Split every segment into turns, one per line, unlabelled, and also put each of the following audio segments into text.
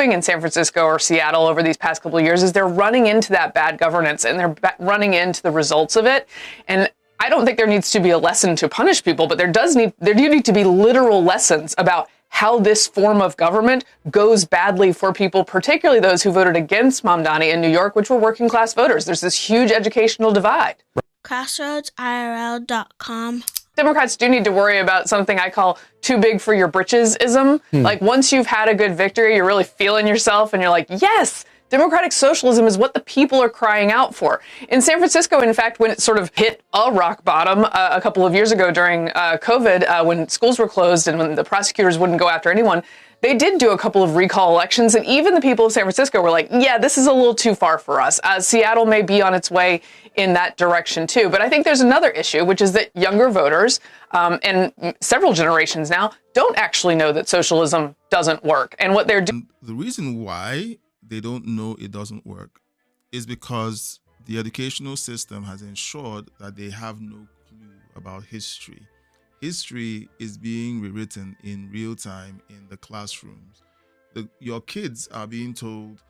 doing in San Francisco or Seattle over these past couple of years is they're running into that bad governance and they're running into the results of it. And I don't think there needs to be a lesson to punish people, but there do need to be literal lessons about how this form of government goes badly for people, particularly those who voted against Mamdani in New York, which were working class voters. There's this huge educational divide.
CrossroadsIRL.com.
Democrats do need to worry about something I call too big for your britches-ism. Like once you've had a good victory, you're really feeling yourself and you're like, yes, democratic socialism is what the people are crying out for. In San Francisco, in fact, when it sort of hit a rock bottom a couple of years ago during COVID, when schools were closed and when the prosecutors wouldn't go after anyone, they did do a couple of recall elections. And even the people of San Francisco were like, yeah, this is a little too far for us. Seattle may be on its way in that direction, too. But I think there's another issue, which is that younger voters and several generations now don't actually know that socialism doesn't work. And what they're doing.
The reason why they don't know it doesn't work is because the educational system has ensured that they have no clue about history. History is being rewritten in real time in the classrooms. Your kids are being told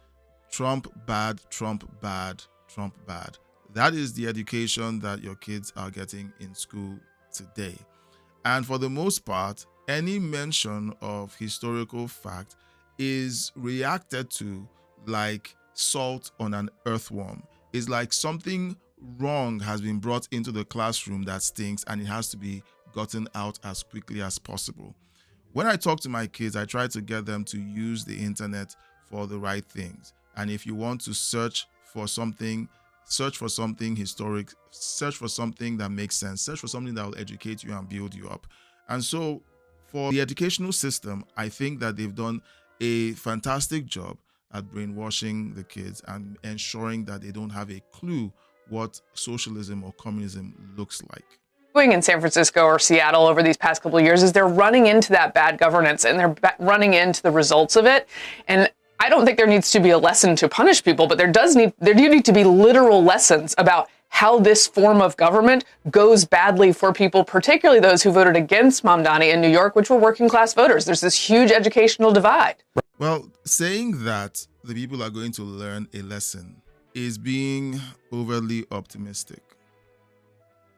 Trump bad, Trump bad, Trump bad. That is the education that your kids are getting in school today. And for the most part, any mention of historical fact is reacted to like salt on an earthworm. It's like something wrong has been brought into the classroom that stinks and it has to be gotten out as quickly as possible. When I talk to my kids, I try to get them to use the internet for the right things. And if you want to search for something historic, search for something that makes sense, search for something that will educate you and build you up. And so for the educational system, I think that they've done a fantastic job at brainwashing the kids and ensuring that they don't have a clue what socialism or communism looks like.
Doing in San Francisco or Seattle over these past couple of years is they're running into that bad governance and they're running into the results of it. And I don't think there needs to be a lesson to punish people, but there do need to be literal lessons about how this form of government goes badly for people, particularly those who voted against Mamdani in New York, which were working class voters. There's this huge educational divide.
Well, saying that the people are going to learn a lesson is being overly optimistic.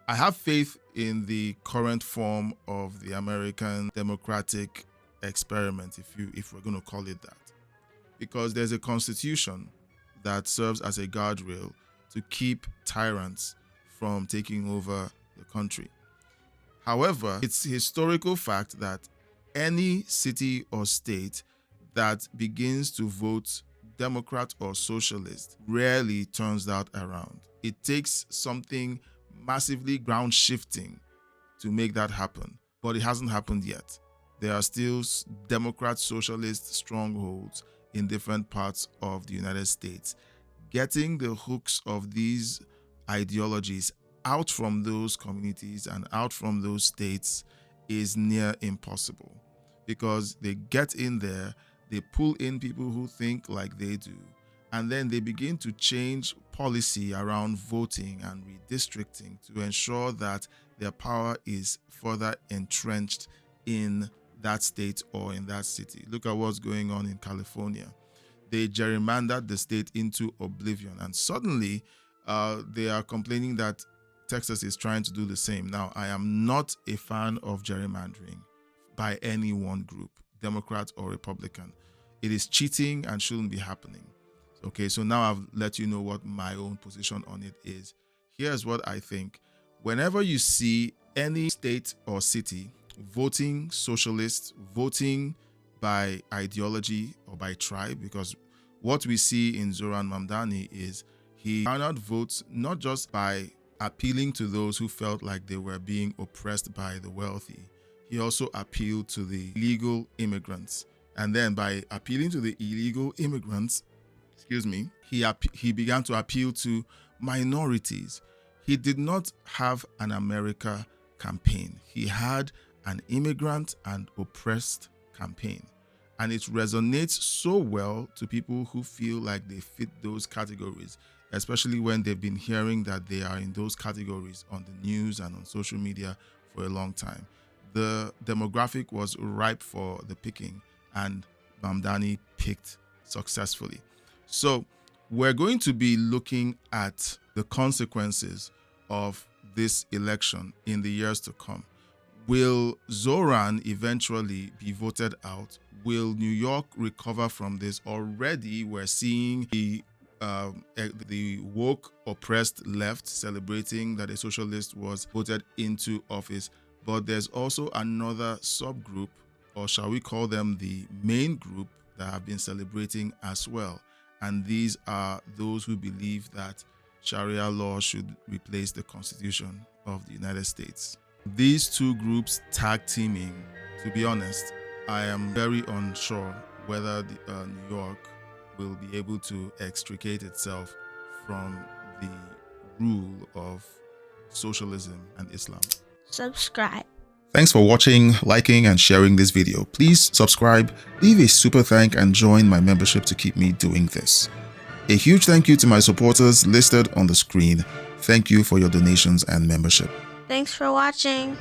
I have faith in the current form of the American democratic experiment, if we're going to call it that, because there's a constitution that serves as a guardrail to keep tyrants from taking over the country. However, it's a historical fact that any city or state that begins to vote Democrat or socialist rarely turns that around. It takes something massively ground shifting to make that happen, but it hasn't happened yet. There are still Democrat socialist strongholds in different parts of the United States. Getting the hooks of these ideologies out from those communities and out from those states is near impossible, because they get in there, they pull in people who think like they do, and then they begin to change policy around voting and redistricting to ensure that their power is further entrenched in that state or in that city. Look at what's going on in California. They gerrymandered the state into oblivion, and suddenly they are complaining that Texas is trying to do the same. Now, I am not a fan of gerrymandering by any one group, Democrat or Republican. It is cheating and shouldn't be happening. Okay, so now I've let you know what my own position on it is. Here's what I think. Whenever you see any state or city voting socialist, voting by ideology or by tribe, because what we see in Zoran Mamdani is he garnered votes not just by appealing to those who felt like they were being oppressed by the wealthy. He also appealed to the illegal immigrants. And then by appealing to the illegal immigrants, he began to appeal to minorities. He did not have an America campaign. He had an immigrant and oppressed campaign. And it resonates so well to people who feel like they fit those categories, especially when they've been hearing that they are in those categories on the news and on social media for a long time. The demographic was ripe for the picking, and Mamdani picked successfully. So we're going to be looking at the consequences of this election in the years to come. Will Zoran eventually be voted out? Will New York recover from this? Already we're seeing the woke, oppressed left celebrating that a socialist was voted into office. But there's also another subgroup, or shall we call them the main group, that have been celebrating as well. And these are those who believe that Sharia law should replace the Constitution of the United States. These two groups tag teaming, to be honest, I am very unsure whether New York will be able to extricate itself from the rule of socialism and Islam.
Subscribe.
Thanks for watching, liking, and sharing this video. Please subscribe, leave a super thank, and join my membership to keep me doing this. A huge thank you to my supporters listed on the screen. Thank you for your donations and membership.
Thanks for watching.